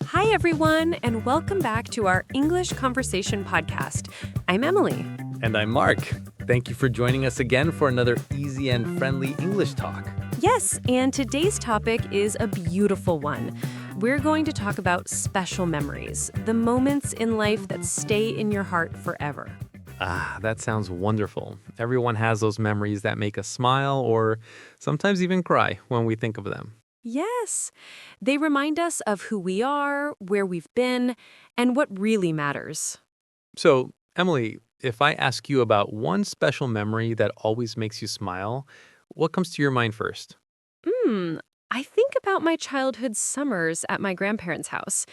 Hi, everyone, and welcome back to our English Conversation podcast. I'm Emily. And I'm Mark. Thank you for joining us again for another easy and friendly English talk. Yes, and today's topic is a beautiful one. We're going to talk about special memories, the moments in life that stay in your heart forever. That sounds wonderful. Everyone has those memories that make us smile or sometimes even cry when we think of them. Yes, they remind us of who we are, where we've been, and what really matters. So, Emily, if I ask you about one special memory that always makes you smile, what comes to your mind first? I think about my childhood summers at my grandparents' house.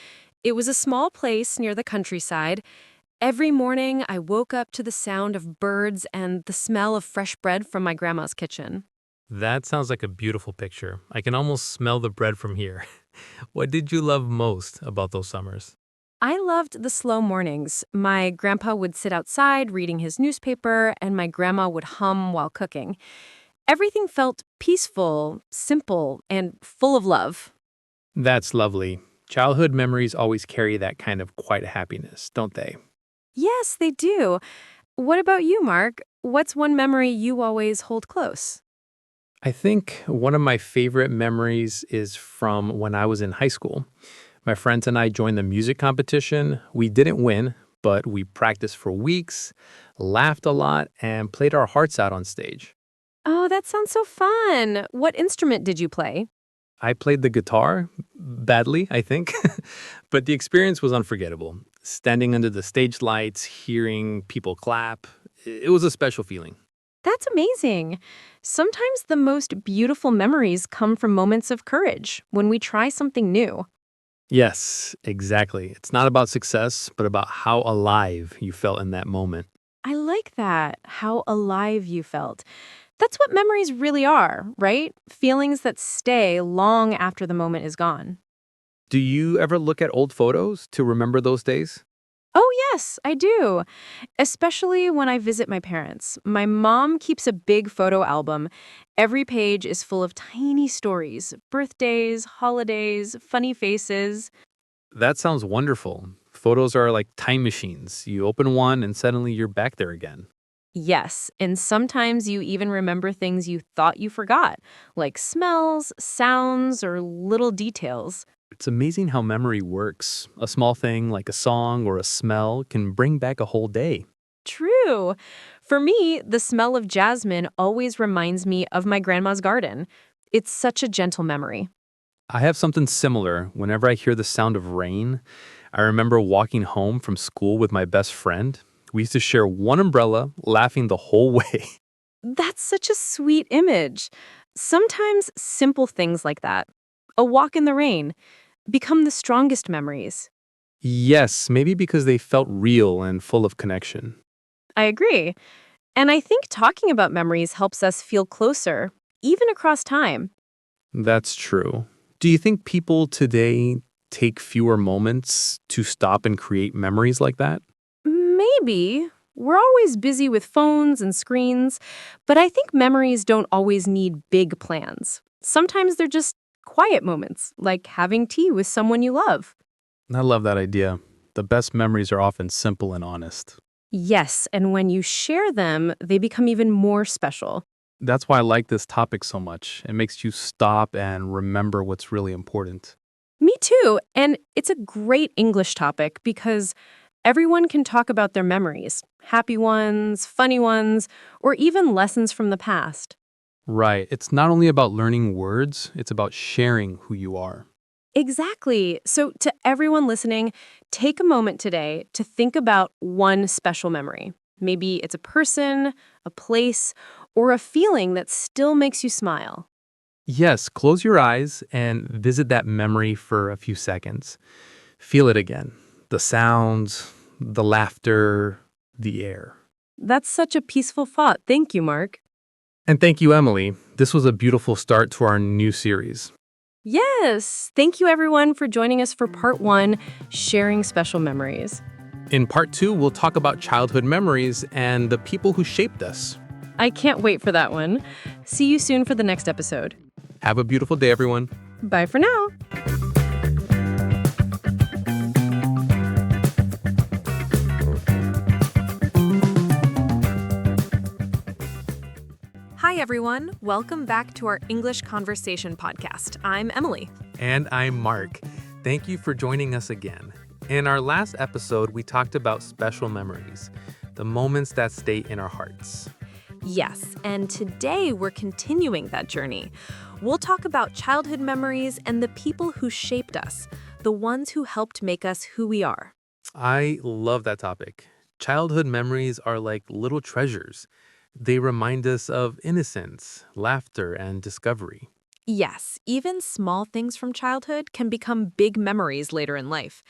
It was a small place near the countryside. Every morning, I woke up to the sound of birds and the smell of fresh bread from my grandma's kitchen. That sounds like a beautiful picture. I can almost smell the bread from here. What did you love most about those summers? I loved the slow mornings. My grandpa would sit outside reading his newspaper, and my grandma would hum while cooking. Everything felt peaceful, simple, and full of love. That's lovely. Childhood memories always carry that kind of quiet happiness, don't they? Yes, they do. What about you, Mark? What's one memory you always hold close? I think one of my favorite memories is from when I was in high school. My friends and I joined the music competition. We didn't win, but we practiced for weeks, laughed a lot, and played our hearts out on stage. Oh, that sounds so fun. What instrument did you play? I played the guitar, badly, I think, but the experience was unforgettable. Standing under the stage lights, hearing people clap, it was a special feeling. That's amazing. Sometimes the most beautiful memories come from moments of courage, when we try something new. Yes, exactly. It's not about success, but about how alive you felt in that moment. I like that, how alive you felt. That's what memories really are, right? Feelings that stay long after the moment is gone. Do you ever look at old photos to remember those days? Oh, yes, I do. Especially when I visit my parents. My mom keeps a big photo album. Every page is full of tiny stories, birthdays, holidays, funny faces. That sounds wonderful. Photos are like time machines. You open one and suddenly you're back there again. Yes, and sometimes you even remember things you thought you forgot, like smells, sounds, or little details. It's amazing how memory works. A small thing like a song or a smell can bring back a whole day. True. For me, the smell of jasmine always reminds me of my grandma's garden. It's such a gentle memory. I have something similar. Whenever I hear the sound of rain, I remember walking home from school with my best friend. We used to share one umbrella, laughing the whole way. That's such a sweet image. Sometimes simple things like that, a walk in the rain, become the strongest memories. Yes, maybe because they felt real and full of connection. I agree. And I think talking about memories helps us feel closer, even across time. That's true. Do you think people today take fewer moments to stop and create memories like that? Maybe. We're always busy with phones and screens, but I think memories don't always need big plans. Sometimes they're just quiet moments, like having tea with someone you love. I love that idea. The best memories are often simple and honest. Yes, and when you share them, they become even more special. That's why I like this topic so much. It makes you stop and remember what's really important. Me too, and it's a great English topic because everyone can talk about their memories, happy ones, funny ones, or even lessons from the past. Right. It's not only about learning words, it's about sharing who you are. Exactly. So, to everyone listening, take a moment today to think about one special memory. Maybe it's a person, a place, or a feeling that still makes you smile. Yes, close your eyes and visit that memory for a few seconds. Feel it again. The sounds, the laughter, the air. That's such a peaceful thought. Thank you, Mark. And thank you, Emily. This was a beautiful start to our new series. Yes. Thank you, everyone, for joining us for part one, Sharing Special Memories. In part 2, we'll talk about childhood memories and the people who shaped us. I can't wait for that one. See you soon for the next episode. Have a beautiful day, everyone. Bye for now. Hi, everyone. Welcome back to our English Conversation podcast. I'm Emily. And I'm Mark. Thank you for joining us again. In our last episode, we talked about special memories, the moments that stay in our hearts. Yes, and today we're continuing that journey. We'll talk about childhood memories and the people who shaped us, the ones who helped make us who we are. I love that topic. Childhood memories are like little treasures. They remind us of innocence, laughter, and discovery. Yes, even small things from childhood can become big memories later in life.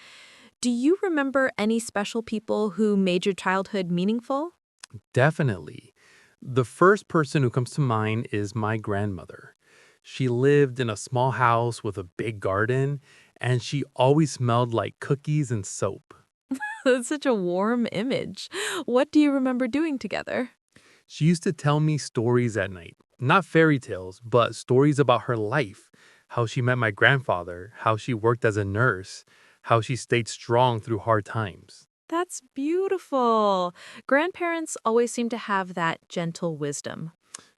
Do you remember any special people who made your childhood meaningful? Definitely. The first person who comes to mind is my grandmother. She lived in a small house with a big garden, and she always smelled like cookies and soap. That's such a warm image. What do you remember doing together? She used to tell me stories at night. Not fairy tales, but stories about her life. How she met my grandfather, how she worked as a nurse, how she stayed strong through hard times. That's beautiful. Grandparents always seem to have that gentle wisdom.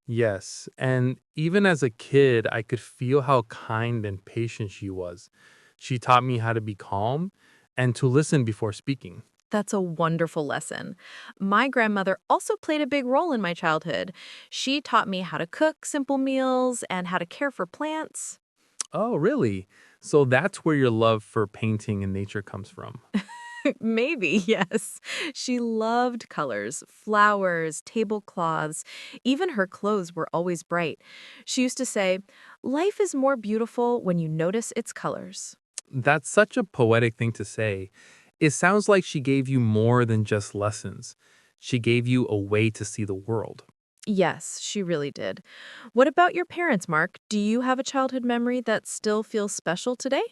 Yes, and even as a kid, I could feel how kind and patient she was. She taught me how to be calm and to listen before speaking. That's a wonderful lesson. My grandmother also played a big role in my childhood. She taught me how to cook simple meals and how to care for plants. Oh, really? So that's where your love for painting and nature comes from. Maybe, yes. She loved colors, flowers, tablecloths. Even her clothes were always bright. She used to say, "Life is more beautiful when you notice its colors." That's such a poetic thing to say. It sounds like she gave you more than just lessons. She gave you a way to see the world. Yes, she really did. What about your parents, Mark? Do you have a childhood memory that still feels special today?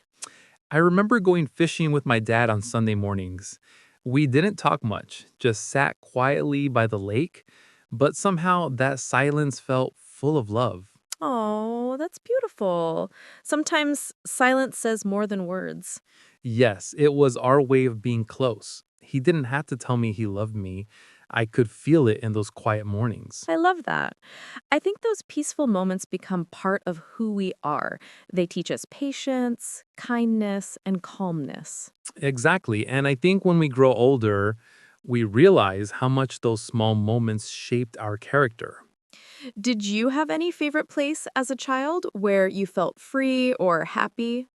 I remember going fishing with my dad on Sunday mornings. We didn't talk much, just sat quietly by the lake, but somehow that silence felt full of love. Oh, that's beautiful. Sometimes silence says more than words. Yes, it was our way of being close. He didn't have to tell me he loved me. I could feel it in those quiet mornings. I love that. I think those peaceful moments become part of who we are. They teach us patience, kindness, and calmness. Exactly. And I think when we grow older, we realize how much those small moments shaped our character. Did you have any favorite place as a child where you felt free or happy?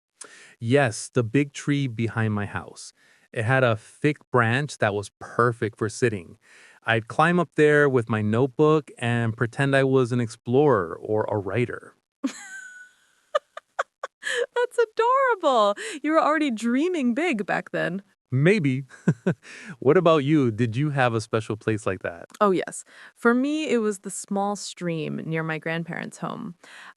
Yes, the big tree behind my house. It had a thick branch that was perfect for sitting. I'd climb up there with my notebook and pretend I was an explorer or a writer. That's adorable. You were already dreaming big back then. Maybe. What about you? Did you have a special place like that? Oh, yes. For me, it was the small stream near my grandparents' home.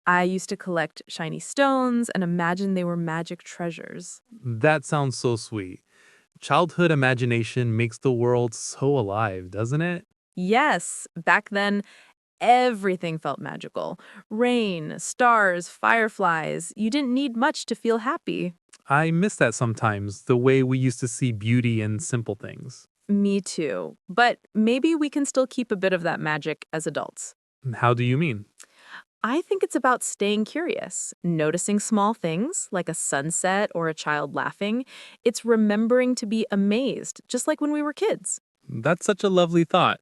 I used to collect shiny stones and imagine they were magic treasures. That sounds so sweet. Childhood imagination makes the world so alive, doesn't it? Yes, back then, everything felt magical. Rain, stars, fireflies. You didn't need much to feel happy. I miss that sometimes, the way we used to see beauty in simple things. Me too. But maybe we can still keep a bit of that magic as adults. How do you mean? I think it's about staying curious, noticing small things like a sunset or a child laughing. It's remembering to be amazed, just like when we were kids. That's such a lovely thought.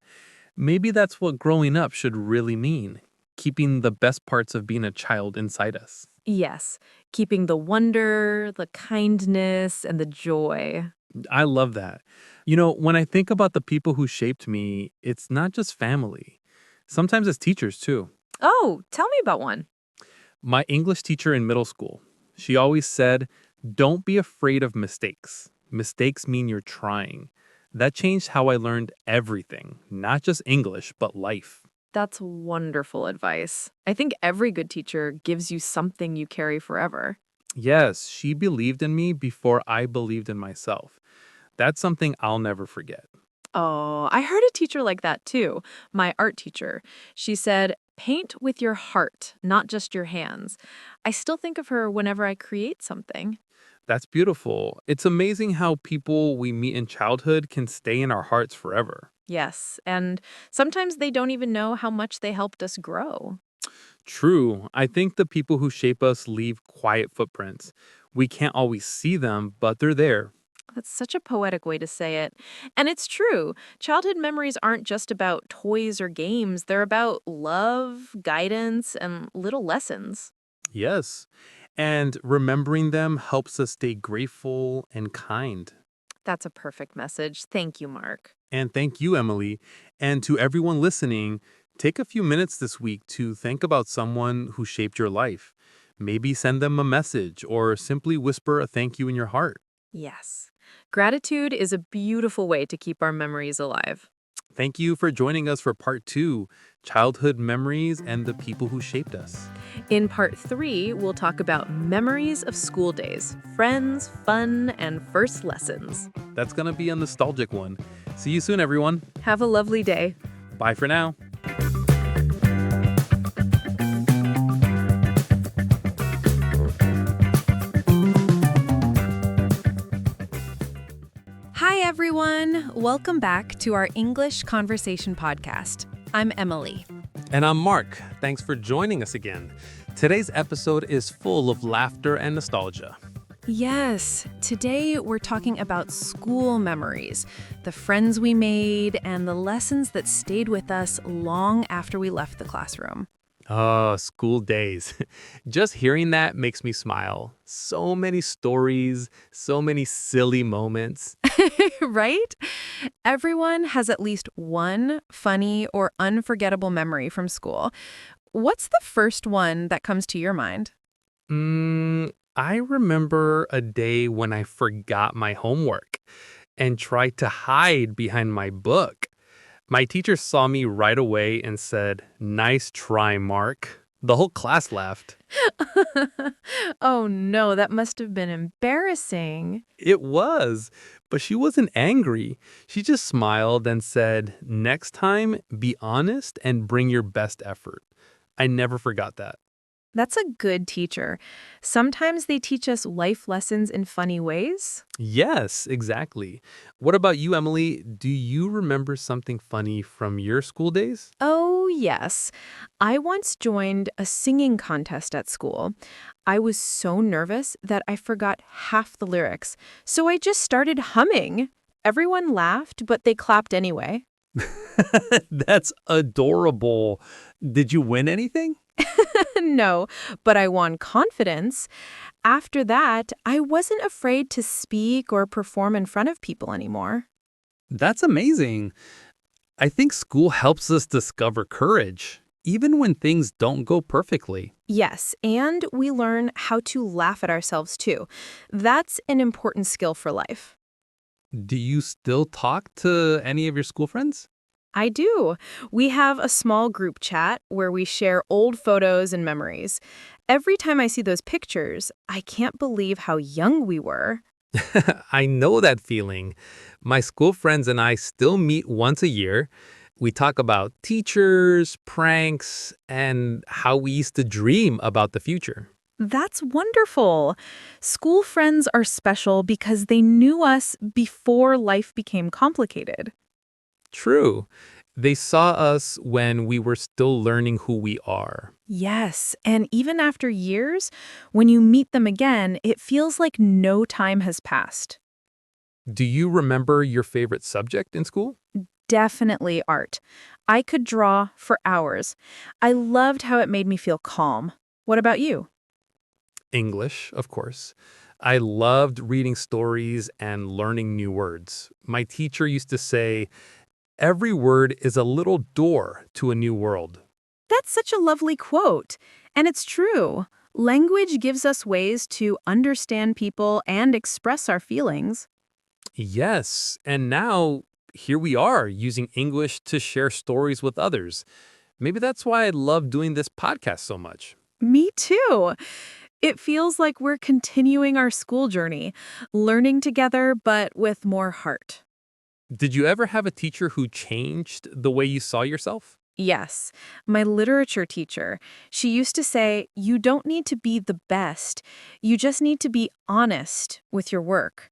Maybe that's what growing up should really mean, keeping the best parts of being a child inside us. Yes, keeping the wonder, the kindness, and the joy. I love that. You know, when I think about the people who shaped me, it's not just family. Sometimes it's teachers too. Oh, tell me about one. My English teacher in middle school, she always said, "Don't be afraid of mistakes. Mistakes mean you're trying." That changed how I learned everything, not just English, but life. That's wonderful advice. I think every good teacher gives you something you carry forever. Yes, she believed in me before I believed in myself. That's something I'll never forget. Oh, I heard a teacher like that too. My art teacher. She said, Paint with your heart, not just your hands. I still think of her whenever I create something. That's beautiful. It's amazing how people we meet in childhood can stay in our hearts forever. Yes, and sometimes they don't even know how much they helped us grow. True. I think the people who shape us leave quiet footprints. We can't always see them, but they're there. That's such a poetic way to say it. And it's true. Childhood memories aren't just about toys or games, they're about love, guidance, and little lessons. Yes. And remembering them helps us stay grateful and kind. That's a perfect message. Thank you, Mark. And thank you, Emily. And to everyone listening, take a few minutes this week to think about someone who shaped your life. Maybe send them a message or simply whisper a thank you in your heart. Yes. Gratitude is a beautiful way to keep our memories alive. Thank you for joining us for part two, childhood memories and the people who shaped us. In part 3, we'll talk about memories of school days, friends, fun, and first lessons. That's going to be a nostalgic one. See you soon, everyone. Have a lovely day. Bye for now. Hi, everyone. Welcome back to our English Conversation podcast. I'm Emily. And I'm Mark. Thanks for joining us again. Today's episode is full of laughter and nostalgia. Yes, today we're talking about school memories, the friends we made, and the lessons that stayed with us long after we left the classroom. Oh, school days. Just hearing that makes me smile. So many stories, so many silly moments. Right? Everyone has at least one funny or unforgettable memory from school. What's the first one that comes to your mind? I remember a day when I forgot my homework and tried to hide behind my book. My teacher saw me right away and said, "Nice try, Mark." The whole class laughed. Oh no, that must have been embarrassing. It was, but she wasn't angry. She just smiled and said, "Next time, be honest and bring your best effort." I never forgot that. That's a good teacher. Sometimes they teach us life lessons in funny ways. Yes, exactly. What about you, Emily? Do you remember something funny from your school days? Oh, yes. I once joined a singing contest at school. I was so nervous that I forgot half the lyrics, so I just started humming. Everyone laughed, but they clapped anyway. That's adorable. Did you win anything? No, but I won confidence. After that, I wasn't afraid to speak or perform in front of people anymore. That's amazing. I think school helps us discover courage, even when things don't go perfectly. Yes, and we learn how to laugh at ourselves too. That's an important skill for life. Do you still talk to any of your school friends? I do. We have a small group chat where we share old photos and memories. Every time I see those pictures, I can't believe how young we were. I know that feeling. My school friends and I still meet once a year. We talk about teachers, pranks, and how we used to dream about the future. That's wonderful. School friends are special because they knew us before life became complicated. True. They saw us when we were still learning who we are. Yes, and even after years, when you meet them again, it feels like no time has passed. Do you remember your favorite subject in school? Definitely art. I could draw for hours. I loved how it made me feel calm. What about you? English, of course. I loved reading stories and learning new words. My teacher used to say, "Every word is a little door to a new world." That's such a lovely quote. And it's true. Language gives us ways to understand people and express our feelings. Yes, and now here we are using English to share stories with others. Maybe that's why I love doing this podcast so much. Me too. It feels like we're continuing our school journey, learning together, but with more heart. Did you ever have a teacher who changed the way you saw yourself? Yes, my literature teacher, she used to say, you don't need to be the best. You just need to be honest with your work.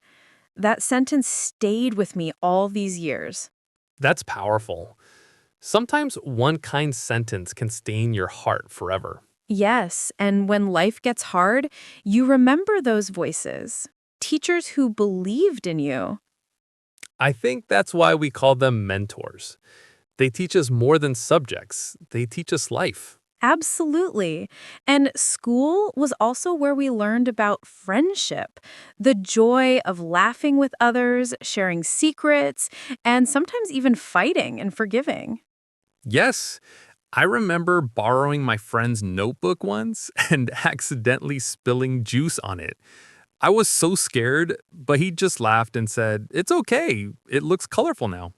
That sentence stayed with me all these years. That's powerful. Sometimes one kind sentence can stain your heart forever. Yes, and when life gets hard, you remember those voices. Teachers who believed in you. I think that's why we call them mentors. They teach us more than subjects, they teach us life. Absolutely. And school was also where we learned about friendship, the joy of laughing with others, sharing secrets, and sometimes even fighting and forgiving. Yes, I remember borrowing my friend's notebook once and accidentally spilling juice on it. I was so scared, but he just laughed and said, "It's okay. It looks colorful now."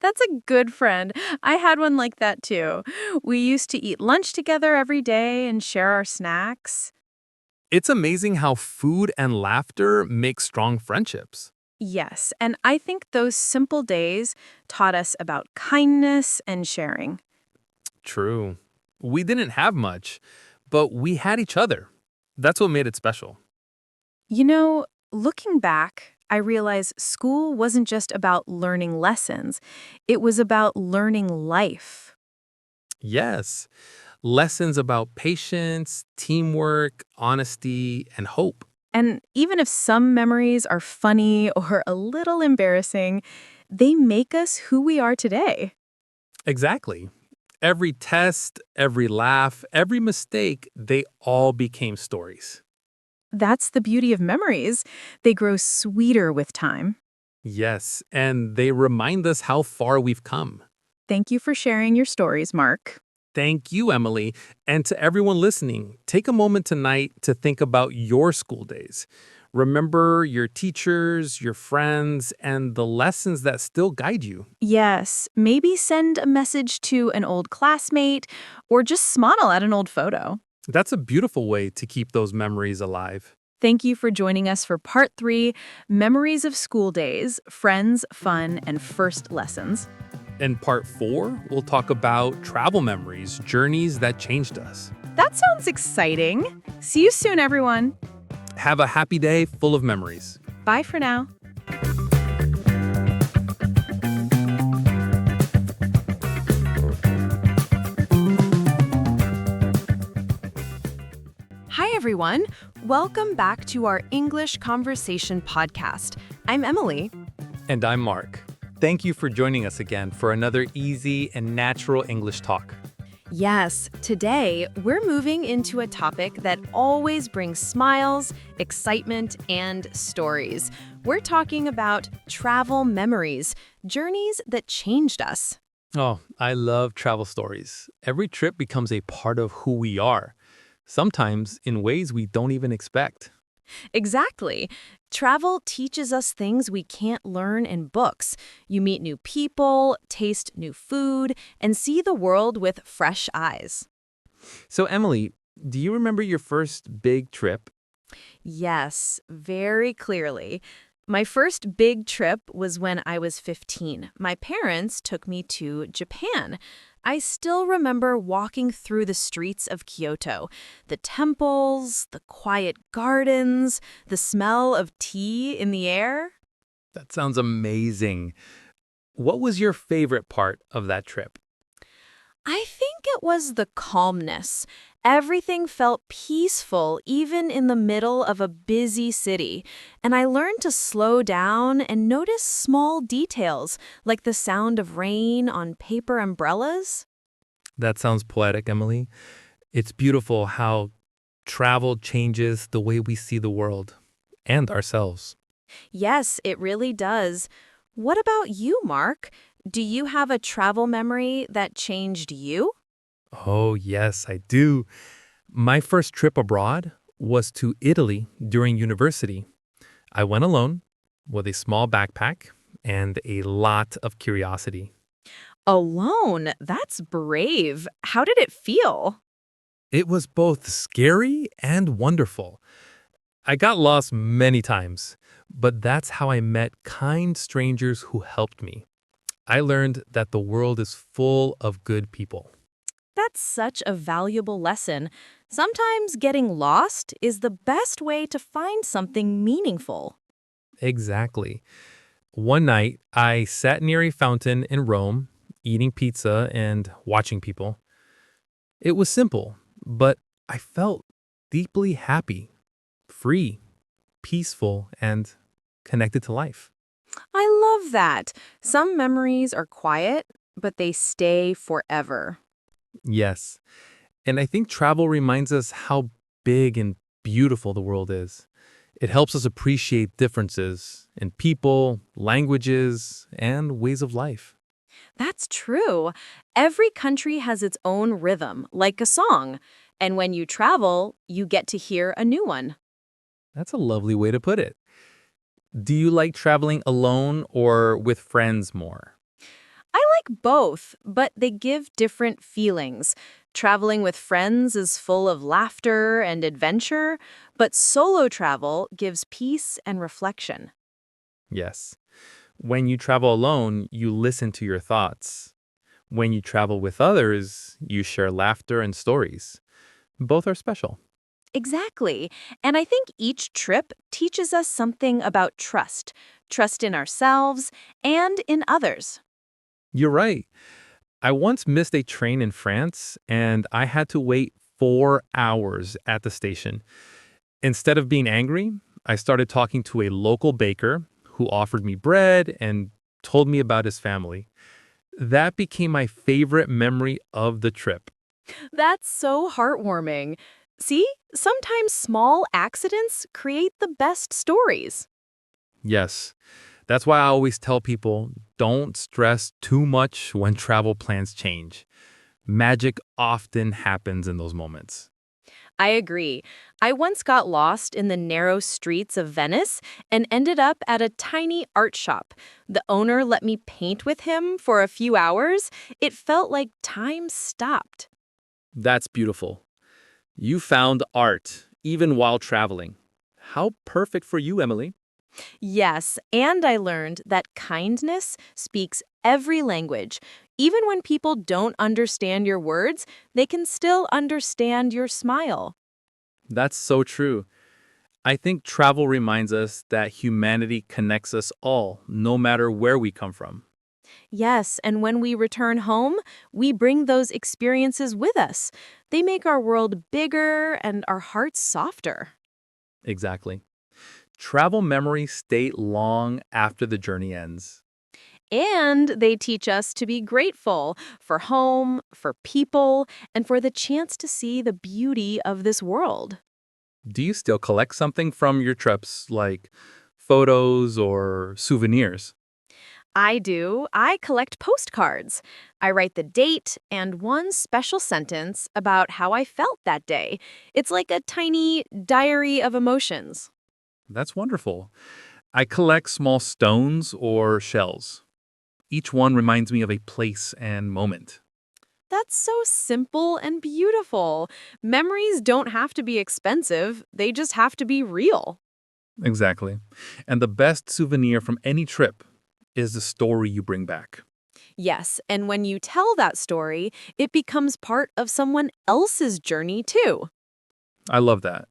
That's a good friend. I had one like that too. We used to eat lunch together every day and share our snacks. It's amazing how food and laughter make strong friendships. Yes, and I think those simple days taught us about kindness and sharing. True. We didn't have much, but we had each other. That's what made it special. You know, looking back, I realize school wasn't just about learning lessons, it was about learning life. Yes, lessons about patience, teamwork, honesty, and hope. And even if some memories are funny or a little embarrassing, they make us who we are today. Exactly. Every test, every laugh, every mistake, they all became stories. That's the beauty of memories. They grow sweeter with time. Yes, and they remind us how far we've come. Thank you for sharing your stories, Mark. Thank you, Emily. And to everyone listening, take a moment tonight to think about your school days. Remember your teachers, your friends, and the lessons that still guide you. Yes, maybe send a message to an old classmate or just smile at an old photo. That's a beautiful way to keep those memories alive. Thank you for joining us for part 3, Memories of School Days, Friends, Fun, and First Lessons. In part 4, we'll talk about travel memories, journeys that changed us. That sounds exciting. See you soon, everyone. Have a happy day full of memories. Bye for now. Hi, everyone. Welcome back to our English Conversation podcast. I'm Emily. And I'm Mark. Thank you for joining us again for another easy and natural English talk. Yes, today we're moving into a topic that always brings smiles, excitement, and stories. We're talking about travel memories, journeys that changed us. Oh, I love travel stories. Every trip becomes a part of who we are, sometimes in ways we don't even expect. Exactly. Travel teaches us things we can't learn in books. You meet new people, taste new food, and see the world with fresh eyes. So, Emily, do you remember your first big trip? Yes, very clearly. My first big trip was when I was 15. My parents took me to Japan. I still remember walking through the streets of Kyoto. The temples, the quiet gardens, the smell of tea in the air. That sounds amazing. What was your favorite part of that trip? I think it was the calmness. Everything felt peaceful, even in the middle of a busy city. And I learned to slow down and notice small details, like the sound of rain on paper umbrellas. That sounds poetic, Emily. It's beautiful how travel changes the way we see the world and ourselves. Yes, it really does. What about you, Mark? Do you have a travel memory that changed you? Oh, yes, I do. My first trip abroad was to Italy during university. I went alone with a small backpack and a lot of curiosity. Alone? That's brave. How did it feel? It was both scary and wonderful. I got lost many times, but that's how I met kind strangers who helped me. I learned that the world is full of good people. That's such a valuable lesson. Sometimes getting lost is the best way to find something meaningful. Exactly. One night, I sat near a fountain in Rome, eating pizza and watching people. It was simple, but I felt deeply happy, free, peaceful, and connected to life. I love that. Some memories are quiet, but they stay forever. Yes. And I think travel reminds us how big and beautiful the world is. It helps us appreciate differences in people, languages, and ways of life. That's true. Every country has its own rhythm, like a song. And when you travel, you get to hear a new one. That's a lovely way to put it. Do you like traveling alone or with friends more? I like both, but they give different feelings. Traveling with friends is full of laughter and adventure, but solo travel gives peace and reflection. Yes. When you travel alone, you listen to your thoughts. When you travel with others, you share laughter and stories. Both are special. Exactly. And I think each trip teaches us something about trust in ourselves and in others. You're right. I once missed a train in France and I had to wait 4 hours at the station. Instead of being angry, I started talking to a local baker who offered me bread and told me about his family. That became my favorite memory of the trip. That's so heartwarming. See, sometimes small accidents create the best stories. Yes, that's why I always tell people don't stress too much when travel plans change. Magic often happens in those moments. I agree. I once got lost in the narrow streets of Venice and ended up at a tiny art shop. The owner let me paint with him for a few hours. It felt like time stopped. That's beautiful. You found art even while traveling. How perfect for you, Emily. Yes, and I learned that kindness speaks every language. Even when people don't understand your words, they can still understand your smile. That's so true. I think travel reminds us that humanity connects us all, no matter where we come from. Yes, and when we return home, we bring those experiences with us. They make our world bigger and our hearts softer. Exactly. Travel memories stay long after the journey ends. And they teach us to be grateful for home, for people, and for the chance to see the beauty of this world. Do you still collect something from your trips, like photos or souvenirs? I do. I collect postcards. I write the date and one special sentence about how I felt that day. It's like a tiny diary of emotions. That's wonderful. I collect small stones or shells. Each one reminds me of a place and moment. That's so simple and beautiful. Memories don't have to be expensive, they just have to be real. Exactly. And the best souvenir from any trip is the story you bring back. Yes, and when you tell that story, it becomes part of someone else's journey too. I love that.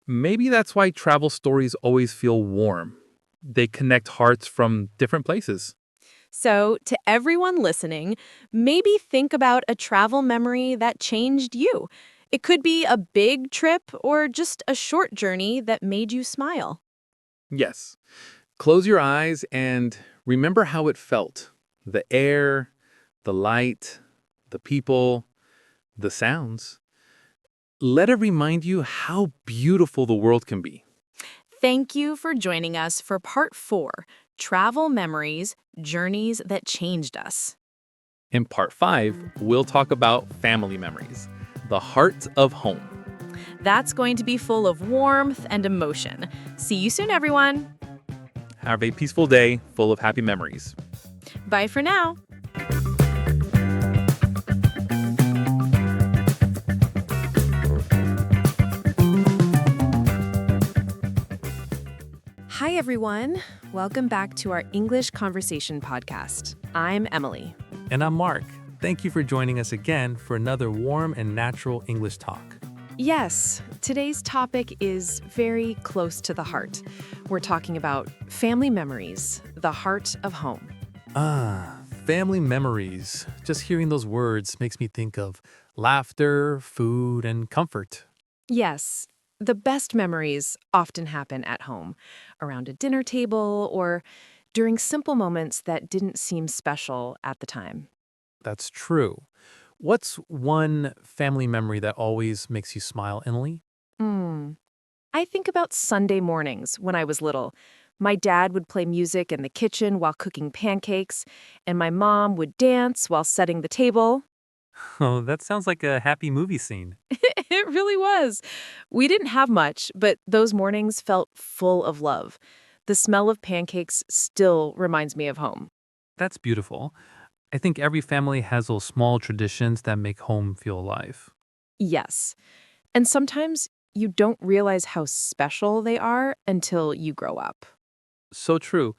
Maybe that's why travel stories always feel warm. They connect hearts from different places. So, to everyone listening, maybe think about a travel memory that changed you. It could be a big trip or just a short journey that made you smile. Yes. Close your eyes and remember how it felt. The air, the light, the people, the sounds. Let it remind you how beautiful the world can be. Thank you for joining us for part 4, Travel Memories, Journeys That Changed Us. In part 5, we'll talk about family memories, the heart of home. That's going to be full of warmth and emotion. See you soon, everyone. Have a peaceful day full of happy memories. Bye for now. Hi, everyone. Welcome back to our English Conversation podcast. I'm Emily. And I'm Mark. Thank you for joining us again for another warm and natural English talk. Yes, today's topic is very close to the heart. We're talking about family memories, the heart of home. Family memories. Just hearing those words makes me think of laughter, food, and comfort. Yes, the best memories often happen at home, around a dinner table or during simple moments that didn't seem special at the time. That's true. What's one family memory that always makes you smile, Emily? Hmm. I think about Sunday mornings when I was little. My dad would play music in the kitchen while cooking pancakes, and my mom would dance while setting the table. Oh, that sounds like a happy movie scene. It really was. We didn't have much, but those mornings felt full of love. The smell of pancakes still reminds me of home. That's beautiful. I think every family has those small traditions that make home feel alive. Yes. And sometimes you don't realize how special they are until you grow up. So true.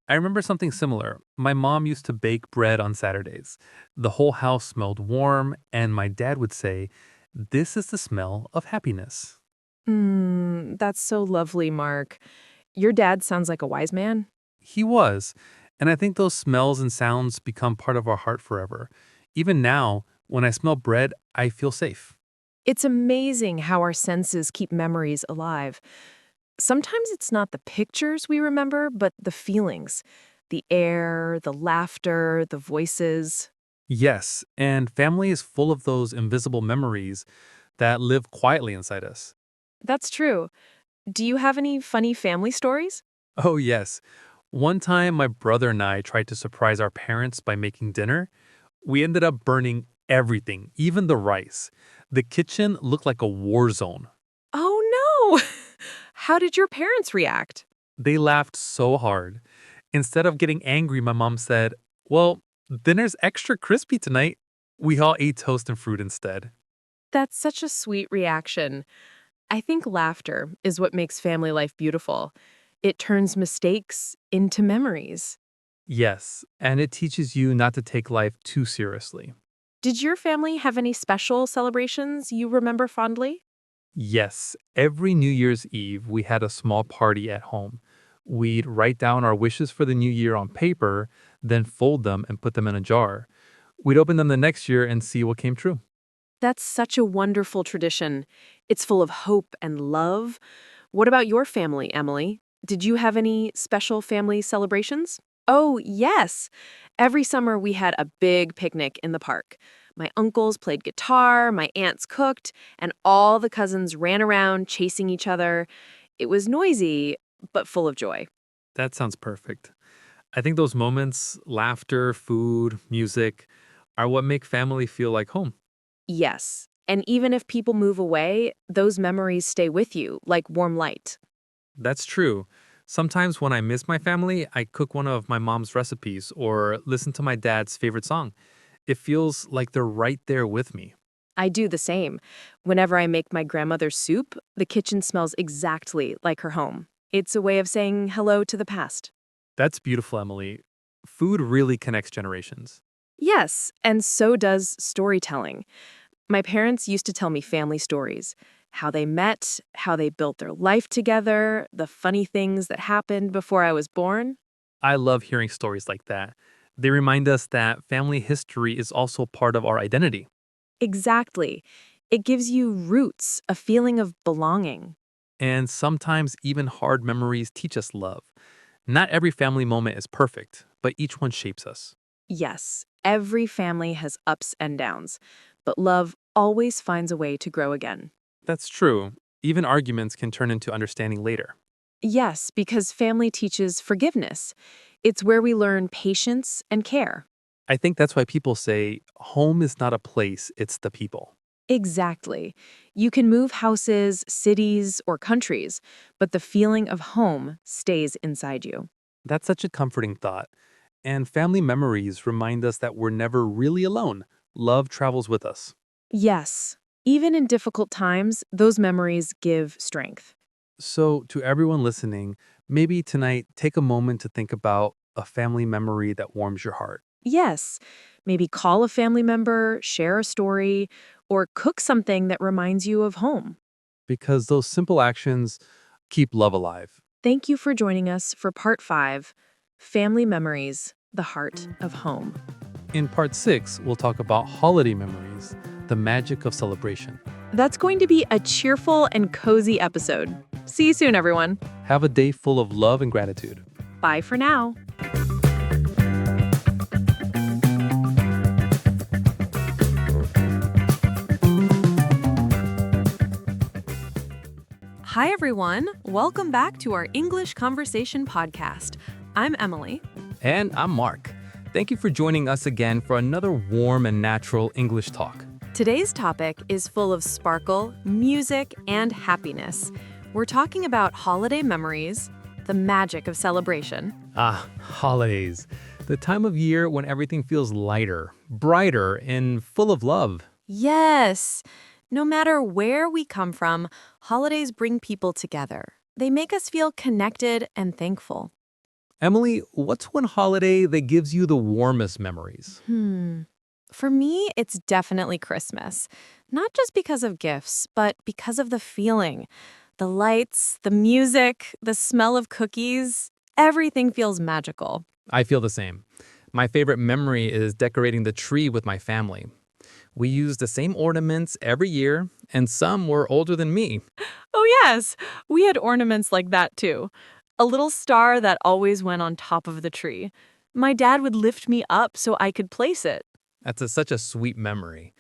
I remember something similar. My mom used to bake bread on Saturdays. The whole house smelled warm, and my dad would say, "This is the smell of happiness." That's so lovely, Mark. Your dad sounds like a wise man. He was. And I think those smells and sounds become part of our heart forever. Even now, when I smell bread, I feel safe. It's amazing how our senses keep memories alive. Sometimes it's not the pictures we remember, but the feelings. The air, the laughter, the voices. Yes, and family is full of those invisible memories that live quietly inside us. That's true. Do you have any funny family stories? Oh, yes. One time, my brother and I tried to surprise our parents by making dinner. We ended up burning everything, even the rice. The kitchen looked like a war zone. Oh no! How did your parents react? They laughed so hard. Instead of getting angry, my mom said, "Well, dinner's extra crispy tonight." We all ate toast and fruit instead. That's such a sweet reaction. I think laughter is what makes family life beautiful. It turns mistakes into memories. Yes, and it teaches you not to take life too seriously. Did your family have any special celebrations you remember fondly? Yes, every New Year's Eve, we had a small party at home. We'd write down our wishes for the new year on paper, then fold them and put them in a jar. We'd open them the next year and see what came true. That's such a wonderful tradition. It's full of hope and love. What about your family, Emily? Did you have any special family celebrations? Oh, yes. Every summer we had a big picnic in the park. My uncles played guitar, my aunts cooked, and all the cousins ran around chasing each other. It was noisy, but full of joy. That sounds perfect. I think those moments, laughter, food, music, are what make family feel like home. Yes. And even if people move away, those memories stay with you like warm light. That's true. Sometimes when I miss my family, I cook one of my mom's recipes or listen to my dad's favorite song. It feels like they're right there with me. I do the same. Whenever I make my grandmother's soup, the kitchen smells exactly like her home. It's a way of saying hello to the past. That's beautiful, Emily. Food really connects generations. Yes, and so does storytelling. My parents used to tell me family stories, how they met, how they built their life together, the funny things that happened before I was born. I love hearing stories like that. They remind us that family history is also part of our identity. Exactly. It gives you roots, a feeling of belonging. And sometimes even hard memories teach us love. Not every family moment is perfect, but each one shapes us. Yes, every family has ups and downs, but love always finds a way to grow again. That's true. Even arguments can turn into understanding later. Yes, because family teaches forgiveness. It's where we learn patience and care. I think that's why people say home is not a place, it's the people. Exactly. You can move houses, cities, or countries, but the feeling of home stays inside you. That's such a comforting thought. And family memories remind us that we're never really alone. Love travels with us. Yes, even in difficult times, those memories give strength. So, to everyone listening, maybe tonight take a moment to think about a family memory that warms your heart. Yes, maybe call a family member, share a story, or cook something that reminds you of home. Because those simple actions keep love alive. Thank you for joining us for part 5, Family Memories, the Heart of Home. In part 6, we'll talk about holiday memories, the magic of celebration. That's going to be a cheerful and cozy episode. See you soon, everyone. Have a day full of love and gratitude. Bye for now. Hi, everyone. Welcome back to our English Conversation podcast. I'm Emily. And I'm Mark. Thank you for joining us again for another warm and natural English talk. Today's topic is full of sparkle, music, and happiness. We're talking about holiday memories, the magic of celebration. Holidays. The time of year when everything feels lighter, brighter, and full of love. Yes. No matter where we come from, holidays bring people together. They make us feel connected and thankful. Emily, what's one holiday that gives you the warmest memories? For me, it's definitely Christmas. Not just because of gifts, but because of the feeling. The lights, the music, the smell of cookies, everything feels magical. I feel the same. My favorite memory is decorating the tree with my family. We use the same ornaments every year, and some were older than me. Oh, yes, we had ornaments like that too. A little star that always went on top of the tree. My dad would lift me up so I could place it. Such a sweet memory.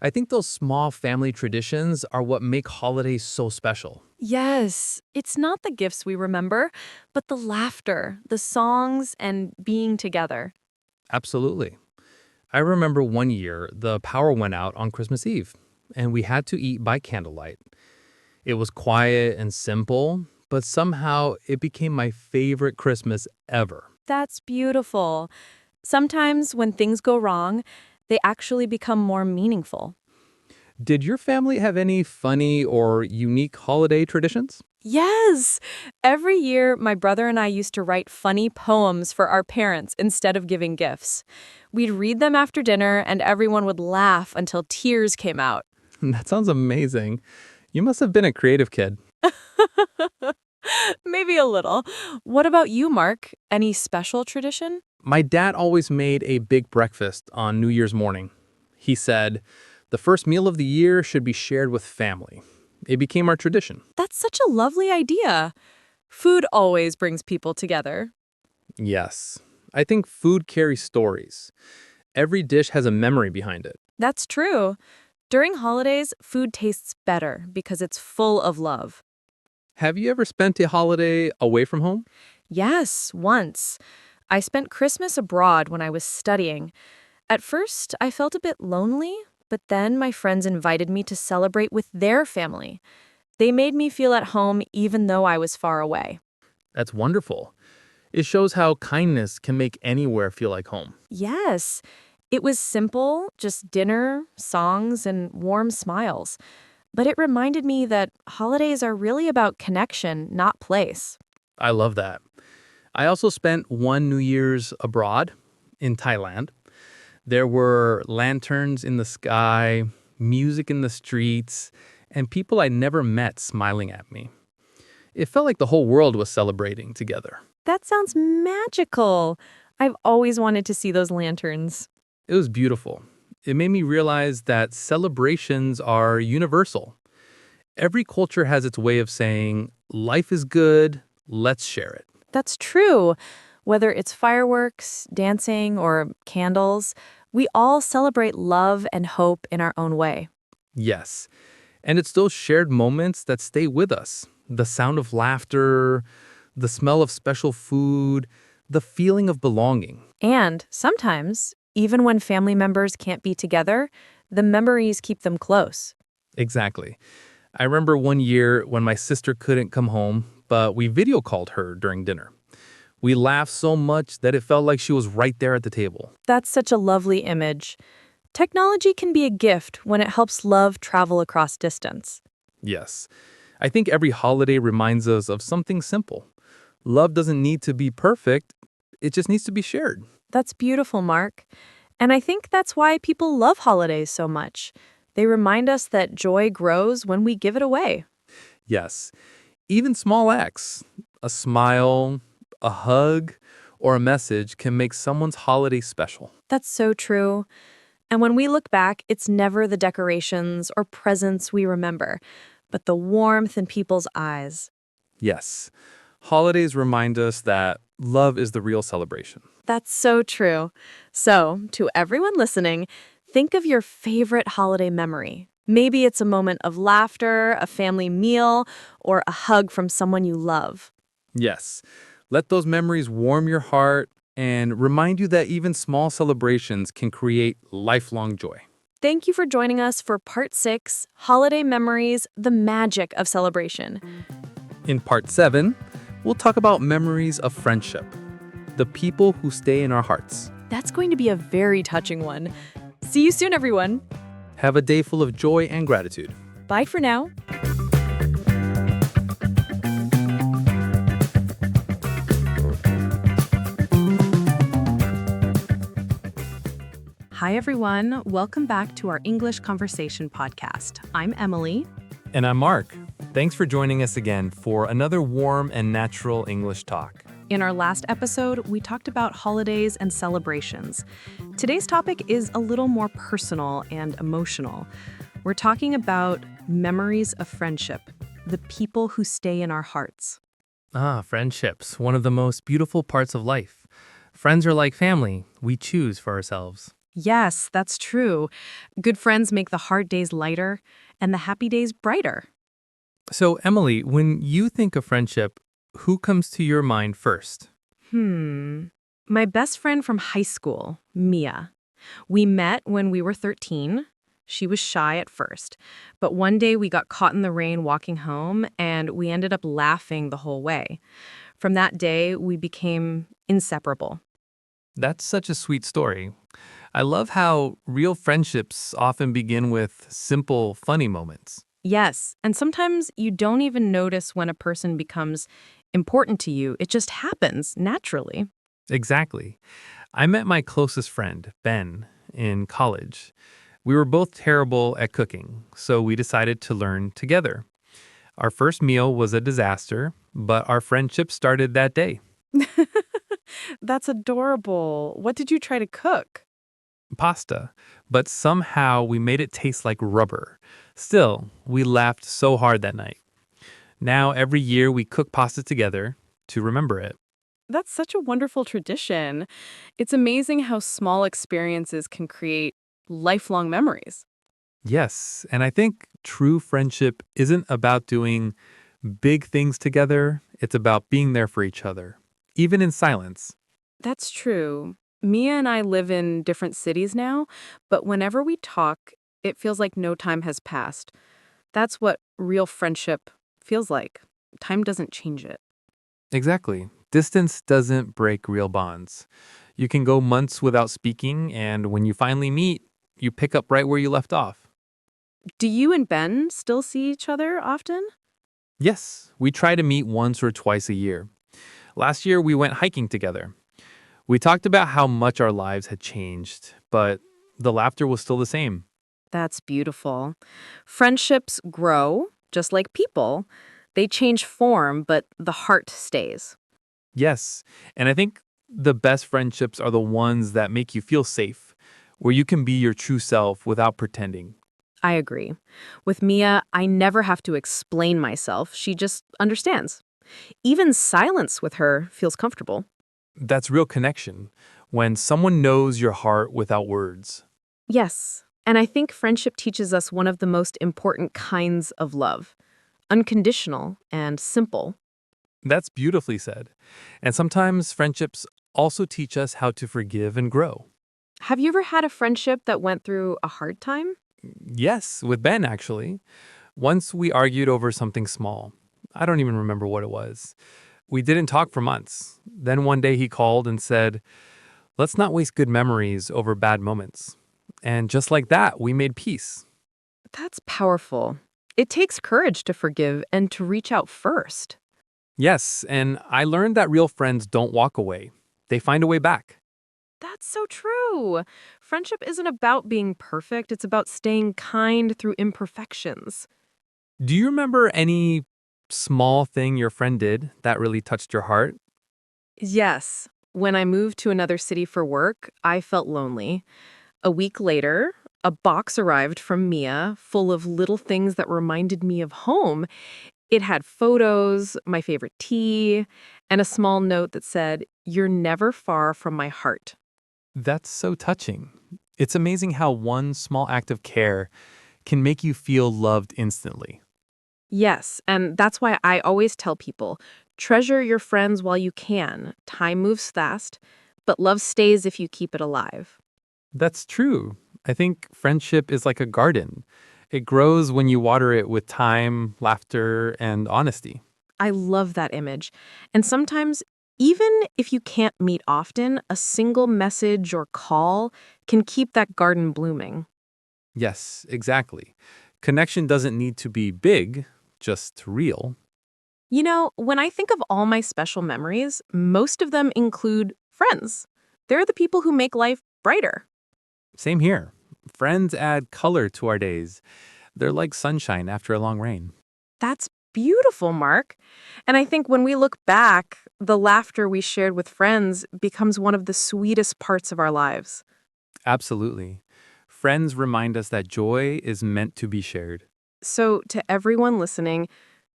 I think those small family traditions are what make holidays so special. Yes, it's not the gifts we remember, but the laughter, the songs, and being together. Absolutely. I remember one year the power went out on Christmas Eve, and we had to eat by candlelight. It was quiet and simple, but somehow it became my favorite Christmas ever. That's beautiful. Sometimes when things go wrong, they actually become more meaningful. Did your family have any funny or unique holiday traditions? Yes! Every year, my brother and I used to write funny poems for our parents instead of giving gifts. We'd read them after dinner, and everyone would laugh until tears came out. That sounds amazing. You must have been a creative kid. Maybe a little. What about you, Mark? Any special tradition? My dad always made a big breakfast on New Year's morning. He said, the first meal of the year should be shared with family. It became our tradition. That's such a lovely idea. Food always brings people together. Yes. I think food carries stories. Every dish has a memory behind it. That's true. During holidays, food tastes better because it's full of love. Have you ever spent a holiday away from home? Yes, once. I spent Christmas abroad when I was studying. At first, I felt a bit lonely, but then my friends invited me to celebrate with their family. They made me feel at home even though I was far away. That's wonderful. It shows how kindness can make anywhere feel like home. Yes, it was simple, just dinner, songs, and warm smiles. But it reminded me that holidays are really about connection, not place. I love that. I also spent one New Year's abroad in Thailand. There were lanterns in the sky, music in the streets, and people I never met smiling at me. It felt like the whole world was celebrating together. That sounds magical. I've always wanted to see those lanterns. It was beautiful. It made me realize that celebrations are universal. Every culture has its way of saying, life is good, let's share it. That's true. Whether it's fireworks, dancing, or candles, we all celebrate love and hope in our own way. Yes. And it's those shared moments that stay with us. The sound of laughter, the smell of special food, the feeling of belonging. And sometimes, even when family members can't be together, the memories keep them close. Exactly. I remember one year when my sister couldn't come home, but we video called her during dinner. We laughed so much that it felt like she was right there at the table. That's such a lovely image. Technology can be a gift when it helps love travel across distance. Yes. I think every holiday reminds us of something simple. Love doesn't need to be perfect, it just needs to be shared. That's beautiful, Mark. And I think that's why people love holidays so much. They remind us that joy grows when we give it away. Yes, even small acts, a smile, a hug, or a message can make someone's holiday special. That's so true. And when we look back, it's never the decorations or presents we remember, but the warmth in people's eyes. Yes, holidays remind us that love is the real celebration. That's so true. So, to everyone listening, think of your favorite holiday memory. Maybe it's a moment of laughter, a family meal, or a hug from someone you love. Yes, let those memories warm your heart and remind you that even small celebrations can create lifelong joy. Thank you for joining us for Part 6 Holiday Memories The Magic of Celebration. In part 7, we'll talk about memories of friendship, the people who stay in our hearts. That's going to be a very touching one. See you soon, everyone. Have a day full of joy and gratitude. Bye for now. Hi, everyone. Welcome back to our English Conversation podcast. I'm Emily. And I'm Mark. Thanks for joining us again for another warm and natural English talk. In our last episode, we talked about holidays and celebrations. Today's topic is a little more personal and emotional. We're talking about memories of friendship, the people who stay in our hearts. Friendships, one of the most beautiful parts of life. Friends are like family we choose for ourselves. Yes, that's true. Good friends make the hard days lighter and the happy days brighter. So, Emily, when you think of friendship, who comes to your mind first? My best friend from high school, Mia. We met when we were 13. She was shy at first, but one day we got caught in the rain walking home and we ended up laughing the whole way. From that day, we became inseparable. That's such a sweet story. I love how real friendships often begin with simple, funny moments. Yes, and sometimes you don't even notice when a person becomes important to you. It just happens naturally. Exactly. I met my closest friend, Ben, in college. We were both terrible at cooking, so we decided to learn together. Our first meal was a disaster, but our friendship started that day. That's adorable. What did you try to cook? Pasta, but somehow we made it taste like rubber. Still, we laughed so hard that night. Now, every year we cook pasta together to remember it. That's such a wonderful tradition. It's amazing how small experiences can create lifelong memories. Yes, and I think true friendship isn't about doing big things together, it's about being there for each other, even in silence. That's true. Mia and I live in different cities now, but whenever we talk, it feels like no time has passed. That's what real friendship feels like. Time doesn't change it. Exactly. Distance doesn't break real bonds. You can go months without speaking, and when you finally meet, you pick up right where you left off. Do you and Ben still see each other often? Yes, we try to meet once or twice a year. Last year, we went hiking together. We talked about how much our lives had changed, but the laughter was still the same. That's beautiful. Friendships grow, just like people. They change form, but the heart stays. Yes, and I think the best friendships are the ones that make you feel safe, where you can be your true self without pretending. I agree. With Mia, I never have to explain myself. She just understands. Even silence with her feels comfortable. That's real connection, when someone knows your heart without words. Yes, and I think friendship teaches us one of the most important kinds of love, unconditional and simple. That's beautifully said. And sometimes friendships also teach us how to forgive and grow. Have you ever had a friendship that went through a hard time? Yes, with Ben, actually. Once we argued over something small. I don't even remember what it was. We didn't talk for months. Then one day he called and said, "Let's not waste good memories over bad moments." And just like that, we made peace. That's powerful. It takes courage to forgive and to reach out first. Yes, and I learned that real friends don't walk away. They find a way back. That's so true. Friendship isn't about being perfect, it's about staying kind through imperfections. Do you remember any small thing your friend did that really touched your heart? Yes. When I moved to another city for work, I felt lonely. A week later, a box arrived from Mia full of little things that reminded me of home. It had photos, my favorite tea, and a small note that said, "You're never far from my heart." That's so touching. It's amazing how one small act of care can make you feel loved instantly. Yes, and that's why I always tell people, treasure your friends while you can. Time moves fast, but love stays if you keep it alive. That's true. I think friendship is like a garden. It grows when you water it with time, laughter, and honesty. I love that image. And sometimes, even if you can't meet often, a single message or call can keep that garden blooming. Yes, exactly. Connection doesn't need to be big, just real. You know, when I think of all my special memories, most of them include friends. They're the people who make life brighter. Same here. Friends add color to our days. They're like sunshine after a long rain. That's beautiful, Mark. And I think when we look back, the laughter we shared with friends becomes one of the sweetest parts of our lives. Absolutely. Friends remind us that joy is meant to be shared. So, to everyone listening,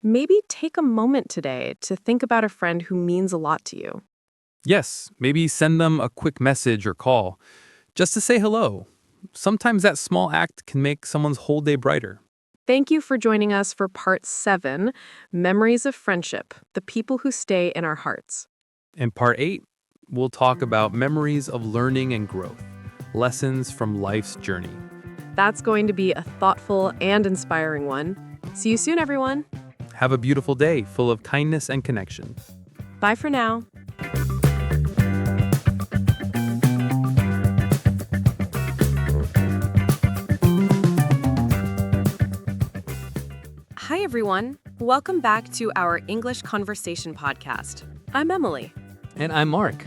maybe take a moment today to think about a friend who means a lot to you. Yes, maybe send them a quick message or call just to say hello. Sometimes that small act can make someone's whole day brighter. Thank you for joining us for part 7, Memories of Friendship, the people who stay in our hearts. In part 8, we'll talk about memories of learning and growth, lessons from life's journey. That's going to be a thoughtful and inspiring one. See you soon, everyone. Have a beautiful day full of kindness and connection. Bye for now. Hi, everyone. Welcome back to our English Conversation podcast. I'm Emily. And I'm Mark.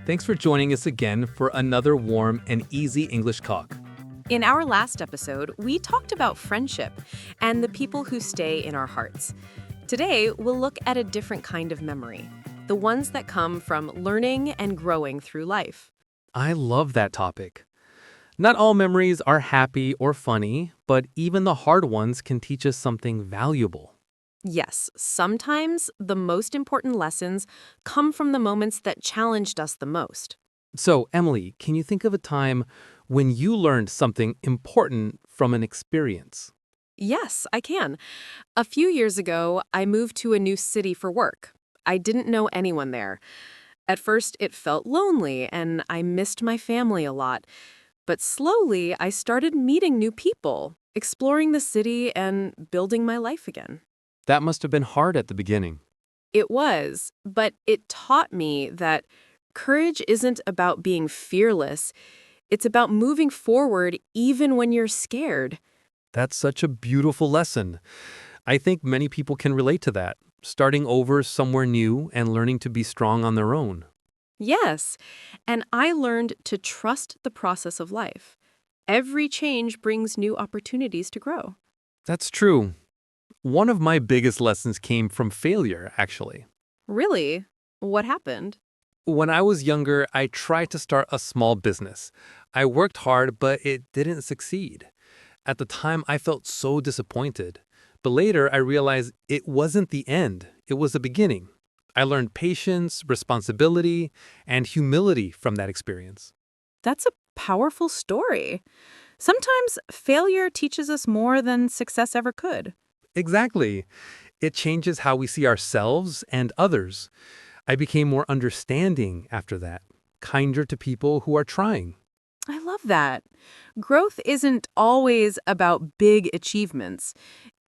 Thanks for joining us again for another warm and easy English talk. In our last episode, we talked about friendship and the people who stay in our hearts. Today, we'll look at a different kind of memory, the ones that come from learning and growing through life. I love that topic. Not all memories are happy or funny, but even the hard ones can teach us something valuable. Yes, sometimes the most important lessons come from the moments that challenged us the most. So, Emily, can you think of a time when you learned something important from an experience? Yes, I can. A few years ago, I moved to a new city for work. I didn't know anyone there. At first, it felt lonely, and I missed my family a lot. But slowly, I started meeting new people, exploring the city, and building my life again. That must have been hard at the beginning. It was, but it taught me that courage isn't about being fearless. It's about moving forward even when you're scared. That's such a beautiful lesson. I think many people can relate to that, starting over somewhere new and learning to be strong on their own. Yes, and I learned to trust the process of life. Every change brings new opportunities to grow. That's true. One of my biggest lessons came from failure, actually. Really? What happened? When I was younger, I tried to start a small business. I worked hard, but it didn't succeed. At the time, I felt so disappointed. But later, I realized it wasn't the end, it was the beginning. I learned patience, responsibility, and humility from that experience. That's a powerful story. Sometimes failure teaches us more than success ever could. Exactly. It changes how we see ourselves and others. I became more understanding after that, kinder to people who are trying. I love that. Growth isn't always about big achievements.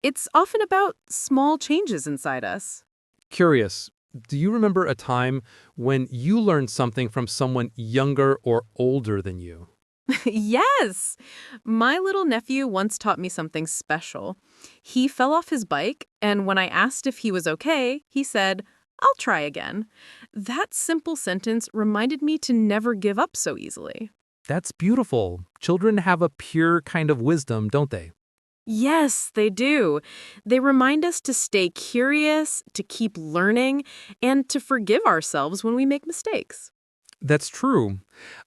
It's often about small changes inside us. Curious, do you remember a time when you learned something from someone younger or older than you? Yes! My little nephew once taught me something special. He fell off his bike, and when I asked if he was okay, he said, I'll try again. That simple sentence reminded me to never give up so easily. That's beautiful. Children have a pure kind of wisdom, don't they? Yes, they do. They remind us to stay curious, to keep learning, and to forgive ourselves when we make mistakes. That's true.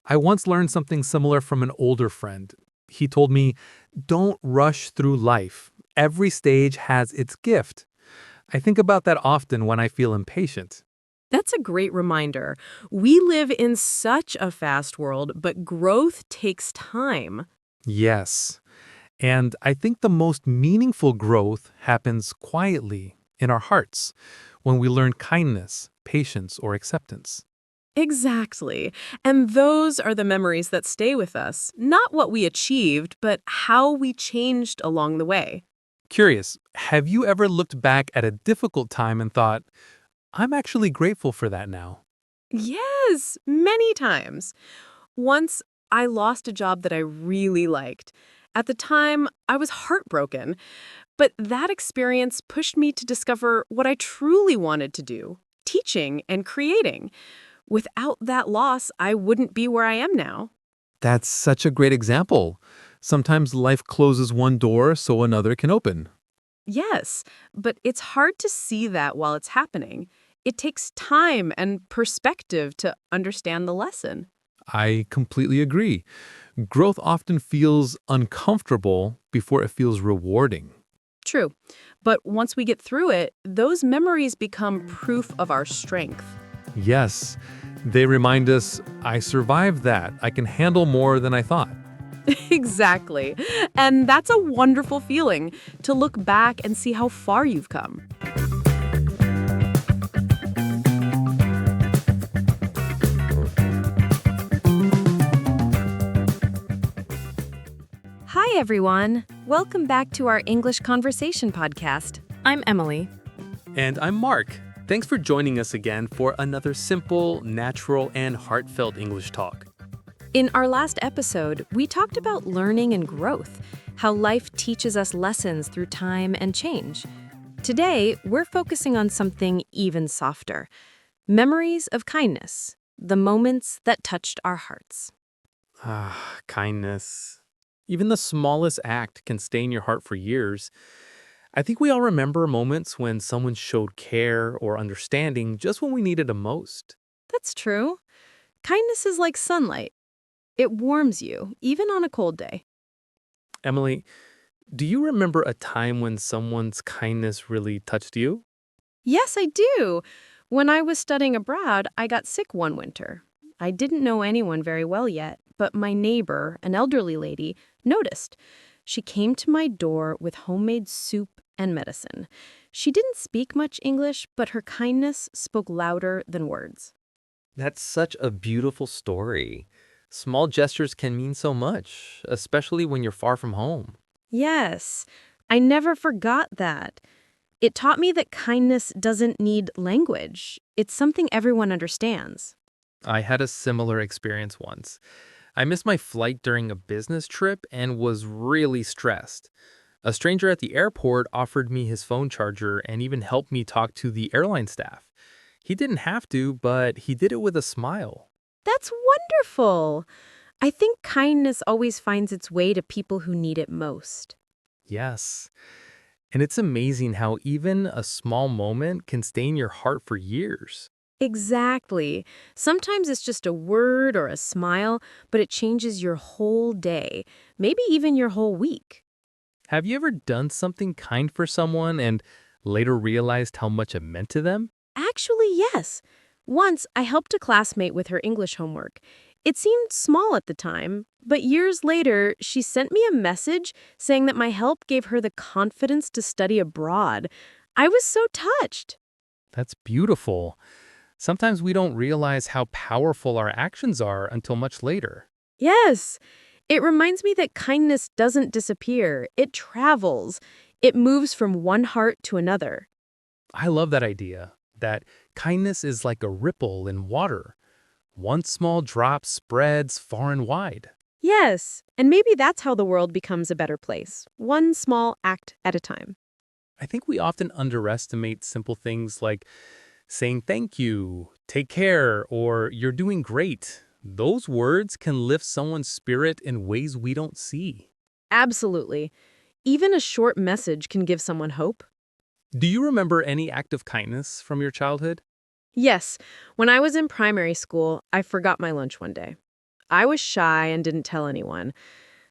I once learned something similar from an older friend. He told me, don't rush through life. Every stage has its gift. I think about that often when I feel impatient. That's a great reminder. We live in such a fast world, but growth takes time. Yes. And I think the most meaningful growth happens quietly in our hearts when we learn kindness, patience, or acceptance. Exactly. And those are the memories that stay with us, not what we achieved, but how we changed along the way. Curious, have you ever looked back at a difficult time and thought, I'm actually grateful for that now? Yes, many times. Once, I lost a job that I really liked. At the time, I was heartbroken, but that experience pushed me to discover what I truly wanted to do, teaching and creating. Without that loss, I wouldn't be where I am now. That's such a great example. Sometimes life closes one door so another can open. Yes, but it's hard to see that while it's happening. It takes time and perspective to understand the lesson. I completely agree. Growth often feels uncomfortable before it feels rewarding. True. But once we get through it, those memories become proof of our strength. Yes, they remind us, I survived that. I can handle more than I thought. Exactly. And that's a wonderful feeling to look back and see how far you've come. Hi, everyone. Welcome back to our English Conversation podcast. I'm Emily. And I'm Mark. Thanks for joining us again for another simple, natural, and heartfelt English talk. In our last episode, we talked about learning and growth, how life teaches us lessons through time and change. Today, we're focusing on something even softer, memories of kindness, the moments that touched our hearts. Kindness. Even the smallest act can stay in your heart for years. I think we all remember moments when someone showed care or understanding just when we needed it most. That's true. Kindness is like sunlight. It warms you, even on a cold day. Emily, do you remember a time when someone's kindness really touched you? Yes, I do. When I was studying abroad, I got sick one winter. I didn't know anyone very well yet, but my neighbor, an elderly lady, noticed. She came to my door with homemade soup and medicine. She didn't speak much English, but her kindness spoke louder than words. That's such a beautiful story. Small gestures can mean so much, especially when you're far from home. Yes, I never forgot that. It taught me that kindness doesn't need language. It's something everyone understands. I had a similar experience once. I missed my flight during a business trip and was really stressed. A stranger at the airport offered me his phone charger and even helped me talk to the airline staff. He didn't have to, but he did it with a smile. That's wonderful. I think kindness always finds its way to people who need it most. Yes. And it's amazing how even a small moment can stay in your heart for years. Exactly. Sometimes it's just a word or a smile, but it changes your whole day, maybe even your whole week. Have you ever done something kind for someone and later realized how much it meant to them? Actually, yes. Once I helped a classmate with her English homework. It seemed small at the time, but years later, she sent me a message saying that my help gave her the confidence to study abroad. I was so touched. That's beautiful. Sometimes we don't realize how powerful our actions are until much later. Yes, it reminds me that kindness doesn't disappear. It travels. It moves from one heart to another. I love that idea, that kindness is like a ripple in water. One small drop spreads far and wide. Yes, and maybe that's how the world becomes a better place, one small act at a time. I think we often underestimate simple things like Saying thank you, take care, or you're doing great. Those words can lift someone's spirit in ways we don't see. Absolutely. Even a short message can give someone hope. Do you remember any act of kindness from your childhood? Yes, when I was in primary school, I forgot my lunch one day. I was shy and didn't tell anyone,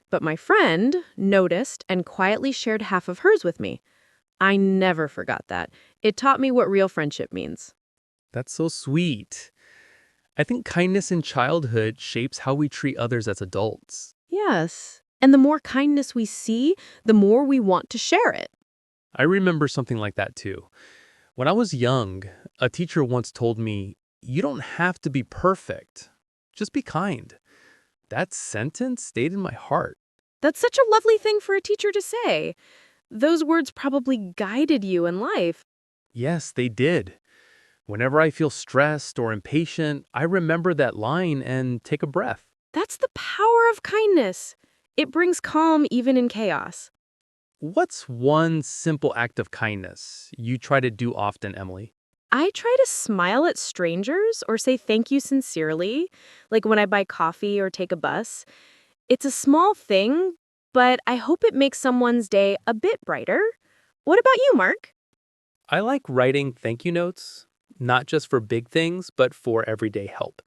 but my friend noticed and quietly shared half of hers with me. I never forgot that. It taught me what real friendship means. That's so sweet. I think kindness in childhood shapes how we treat others as adults. Yes. And the more kindness we see, the more we want to share it. I remember something like that too. When I was young, a teacher once told me, "You don't have to be perfect. Just be kind." That sentence stayed in my heart. That's such a lovely thing for a teacher to say. Those words probably guided you in life. Yes, they did. Whenever I feel stressed or impatient, I remember that line and take a breath. That's the power of kindness. It brings calm even in chaos. What's one simple act of kindness you try to do often, Emily? I try to smile at strangers or say thank you sincerely, like when I buy coffee or take a bus. It's a small thing, but I hope it makes someone's day a bit brighter. What about you, Mark? I like writing thank you notes, not just for big things, but for everyday help.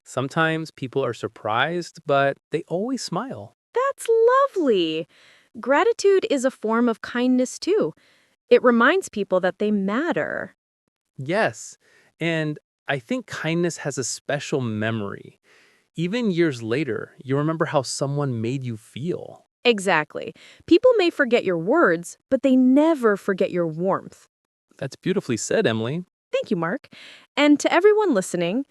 Sometimes people are surprised, but they always smile. That's lovely. Gratitude is a form of kindness, too. It reminds people that they matter. Yes, and I think kindness has a special memory. Even years later, you remember how someone made you feel. Exactly. People may forget your words, but they never forget your warmth. That's beautifully said, Emily. Thank you, Mark. And to everyone listening,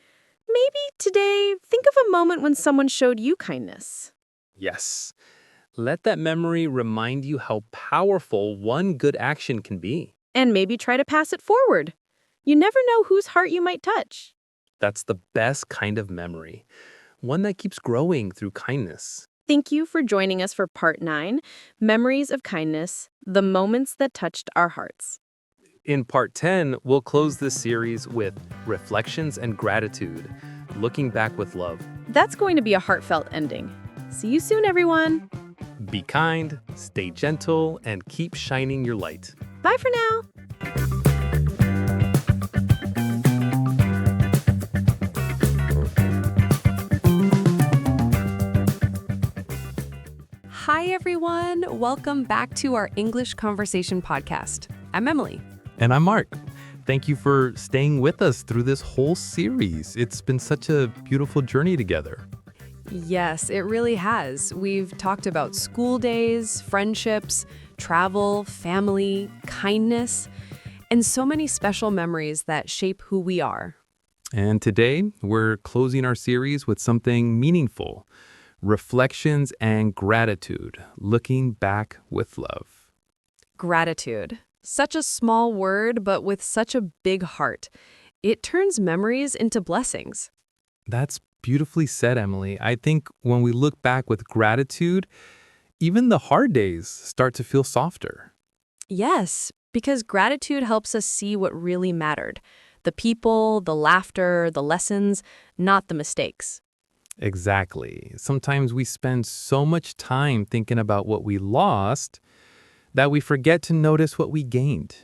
maybe today think of a moment when someone showed you kindness. Yes. Let that memory remind you how powerful one good action can be. And maybe try to pass it forward. You never know whose heart you might touch. That's the best kind of memory, one that keeps growing through kindness. Thank you for joining us for Part 9, Memories of Kindness, the Moments That Touched Our Hearts. In Part 10, we'll close this series with reflections and gratitude, looking back with love. That's going to be a heartfelt ending. See you soon, everyone. Be kind, stay gentle, and keep shining your light. Bye for now. Hi, everyone. Welcome back to our English Conversation podcast. I'm Emily. And I'm Mark. Thank you for staying with us through this whole series. It's been such a beautiful journey together. Yes, it really has. We've talked about school days, friendships, travel, family, kindness, and so many special memories that shape who we are. And today, we're closing our series with something meaningful. Reflections and gratitude, looking back with love. Gratitude. Such a small word, but with such a big heart. It turns memories into blessings. That's beautifully said, Emily. I think when we look back with gratitude, even the hard days start to feel softer. Yes, because gratitude helps us see what really mattered. The people, the laughter, the lessons, not the mistakes. Exactly. Sometimes we spend so much time thinking about what we lost that we forget to notice what we gained.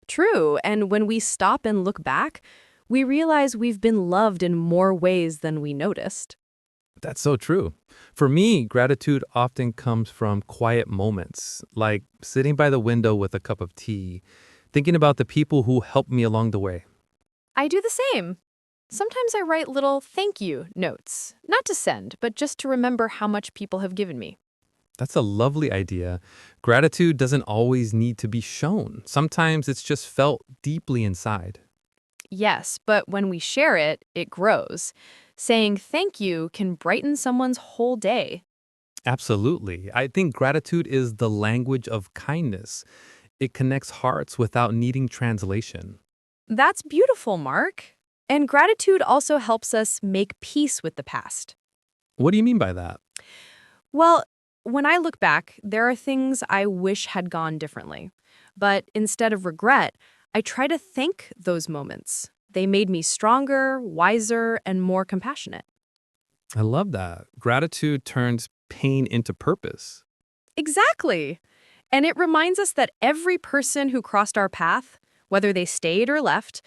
True, and when we stop and look back, we realize we've been loved in more ways than we noticed. That's so true. For me, gratitude often comes from quiet moments, like sitting by the window with a cup of tea, thinking about the people who helped me along the way. I do the same. Sometimes I write little thank you notes, not to send, but just to remember how much people have given me. That's a lovely idea. Gratitude doesn't always need to be shown. Sometimes it's just felt deeply inside. Yes, but when we share it, it grows. Saying thank you can brighten someone's whole day. Absolutely. I think gratitude is the language of kindness. It connects hearts without needing translation. That's beautiful, Mark. And gratitude also helps us make peace with the past. What do you mean by that? Well, when I look back, there are things I wish had gone differently. But instead of regret, I try to thank those moments. They made me stronger, wiser, and more compassionate. I love that. Gratitude turns pain into purpose. Exactly. And it reminds us that every person who crossed our path, whether they stayed or left,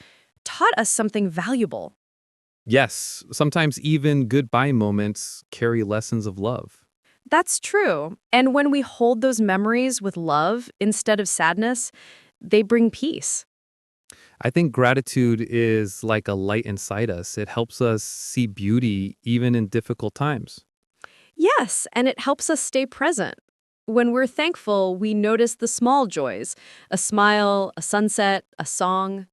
taught us something valuable. Yes, sometimes even goodbye moments carry lessons of love. That's true. And when we hold those memories with love instead of sadness, they bring peace. I think gratitude is like a light inside us. It helps us see beauty even in difficult times. Yes, and it helps us stay present. When we're thankful, we notice the small joys, a smile, a sunset, a song.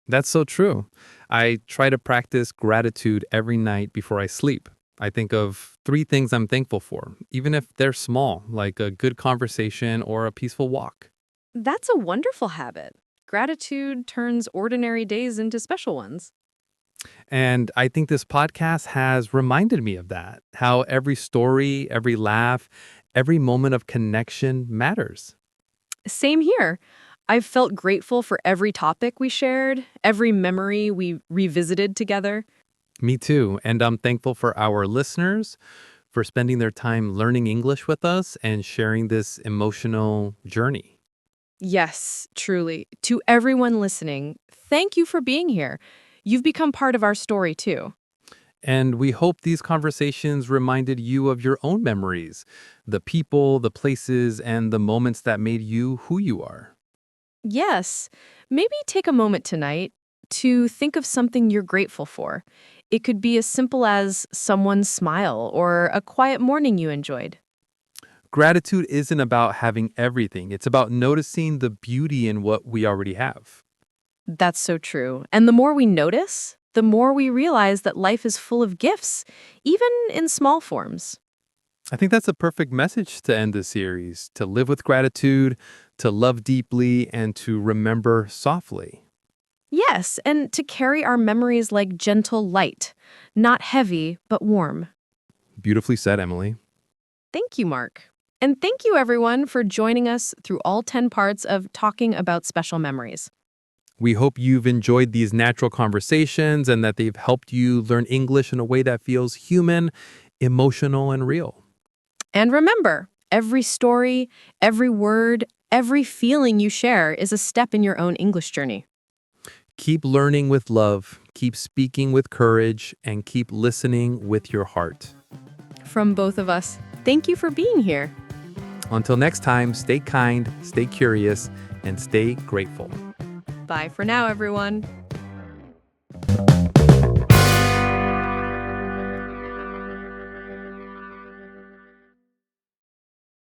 That's so true. I try to practice gratitude every night before I sleep. I think of three things I'm thankful for, even if they're small, like a good conversation or a peaceful walk. That's a wonderful habit. Gratitude turns ordinary days into special ones. And I think this podcast has reminded me of that, how every story, every laugh, every moment of connection matters. Same here. I've felt grateful for every topic we shared, every memory we revisited together. Me too. And I'm thankful for our listeners for spending their time learning English with us and sharing this emotional journey. Yes, truly. To everyone listening, thank you for being here. You've become part of our story, too. And we hope these conversations reminded you of your own memories, the people, the places, and the moments that made you who you are. Yes, maybe take a moment tonight to think of something you're grateful for. It could be as simple as someone's smile or a quiet morning you enjoyed. Gratitude isn't about having everything, it's about noticing the beauty in what we already have. That's so true. And the more we notice, the more we realize that life is full of gifts, even in small forms. I think that's a perfect message to end this series, to live with gratitude, to love deeply, and to remember softly. Yes, and to carry our memories like gentle light, not heavy, but warm. Beautifully said, Emily. Thank you, Mark. And thank you, everyone, for joining us through all 10 parts of Talking About Special Memories. We hope you've enjoyed these natural conversations and that they've helped you learn English in a way that feels human, emotional, and real. And remember, every story, every word, every feeling you share is a step in your own English journey. Keep learning with love, keep speaking with courage, and keep listening with your heart. From both of us, thank you for being here. Until next time, stay kind, stay curious, and stay grateful. Bye for now, everyone.